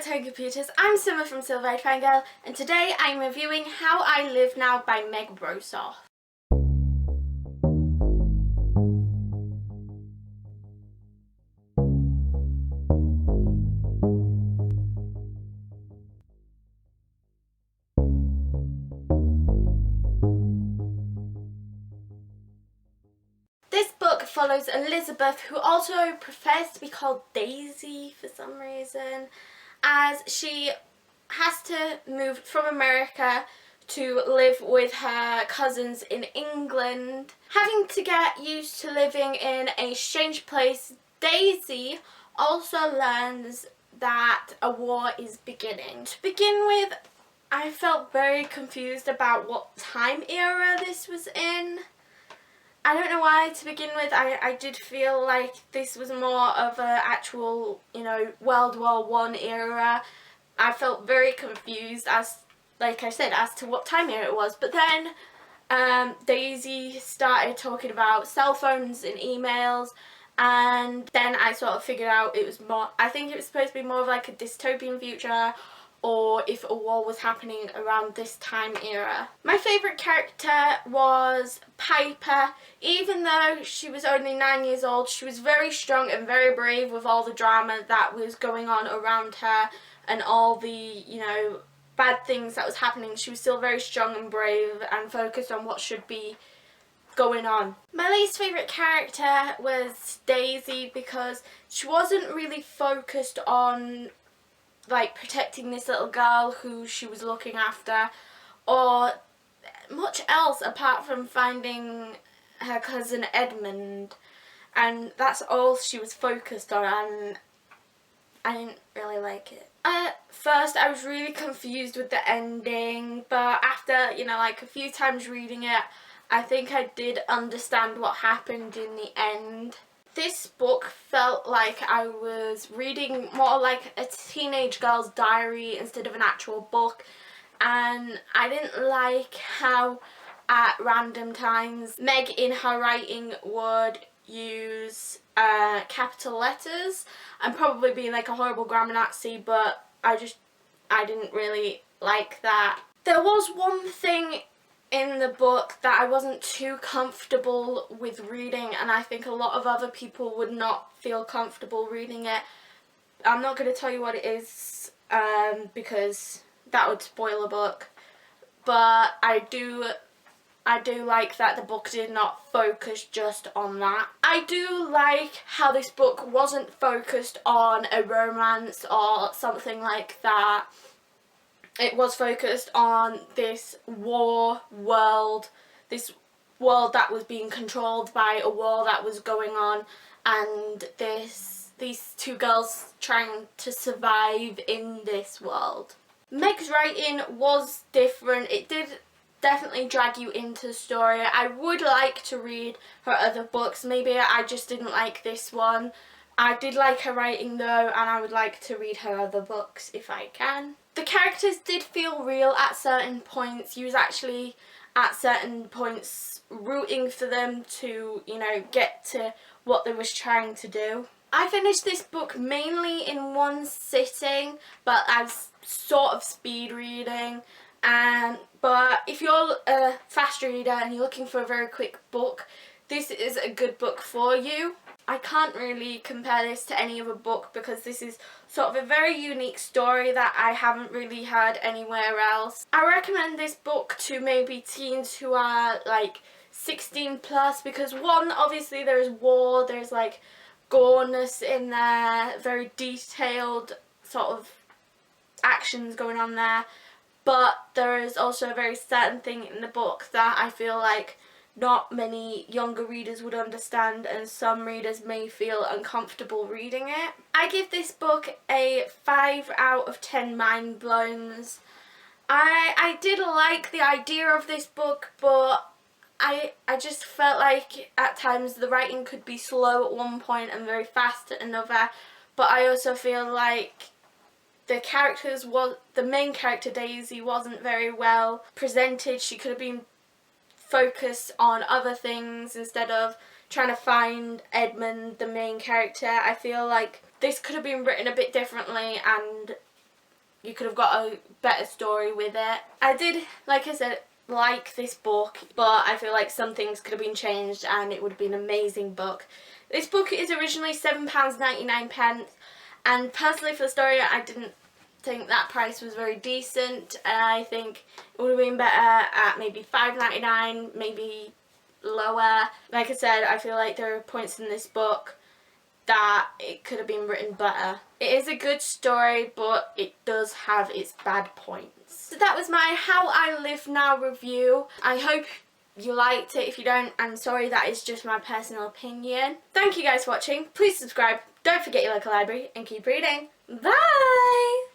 Time Computers, I'm Summer from Silver-Eyed-Fangirl, and today I'm reviewing How I Live Now by Meg Brosoff. This book follows Elizabeth, who also prefers to be called Daisy for some reason, as she has to move from America to live with her cousins in England. Having to get used to living in a strange place, Daisy also learns that a war is beginning. To begin with, I felt very confused about what time era this was in. I don't know why. To begin with, I did feel like this was more of an actual, World War I era. I felt very confused like I said, as to what time era it was. But then Daisy started talking about cell phones and emails, and then I sort of figured out it was more, I think it was supposed to be more of like a dystopian future, or if a war was happening around this time era. My favourite character was Piper. Even though she was only 9 years old, she was very strong and very brave with all the drama that was going on around her and all the, bad things that was happening. She was still very strong and brave and focused on what should be going on. My least favourite character was Daisy, because she wasn't really focused on protecting this little girl who she was looking after, or much else apart from finding her cousin Edmund, and that's all she was focused on, and I didn't really like it. At first I was really confused with the ending, but after, a few times reading it, I think I did understand what happened in the end. This book felt like I was reading more like a teenage girl's diary instead of an actual book, and I didn't like how at random times Meg in her writing would use capital letters and probably being like a horrible grammar Nazi, but I didn't really like that. There was one thing in the book that I wasn't too comfortable with reading, and I think a lot of other people would not feel comfortable reading it. I'm not going to tell you what it is because that would spoil the book, but I do like that the book did not focus just on that. I do like how this book wasn't focused on a romance or something like that. It was focused on this war world, this world that was being controlled by a war that was going on, and these two girls trying to survive in this world. Meg's writing was different. It did definitely drag you into the story. I would like to read her other books. Maybe I just didn't like this one. I did like her writing though, and I would like to read her other books if I can. The characters did feel real at certain points. You was actually at certain points rooting for them to, get to what they was trying to do. I finished this book mainly in one sitting, but I was sort of speed reading. But if you're a fast reader and you're looking for a very quick book, this is a good book for you. I can't really compare this to any other book because this is sort of a very unique story that I haven't really heard anywhere else. I recommend this book to maybe teens who are 16 plus, because one, obviously there is war, there's goreness in there, very detailed sort of actions going on there, but there is also a very certain thing in the book that I feel like not many younger readers would understand, and some readers may feel uncomfortable reading it. I give this book a 5 out of 10 mind blowns. I did like the idea of this book, but I just felt like at times the writing could be slow at one point and very fast at another, but I also feel like the main character Daisy wasn't very well presented. She could have been focused on other things instead of trying to find Edmund, the main character. I feel like this could have been written a bit differently, and you could have got a better story with it. I did, like I said, like this book, but I feel like some things could have been changed and it would have been an amazing book. This book is originally £7.99, and personally for the story I didn't think that price was very decent. I think it would have been better at maybe £5.99, maybe lower. Like I said, I feel like there are points in this book that it could have been written better. It is a good story, but it does have its bad points. So that was my How I Live Now review. I hope you liked it. If you don't, I'm sorry, that is just my personal opinion. Thank you guys for watching. Please subscribe. Don't forget your local library and keep reading. Bye!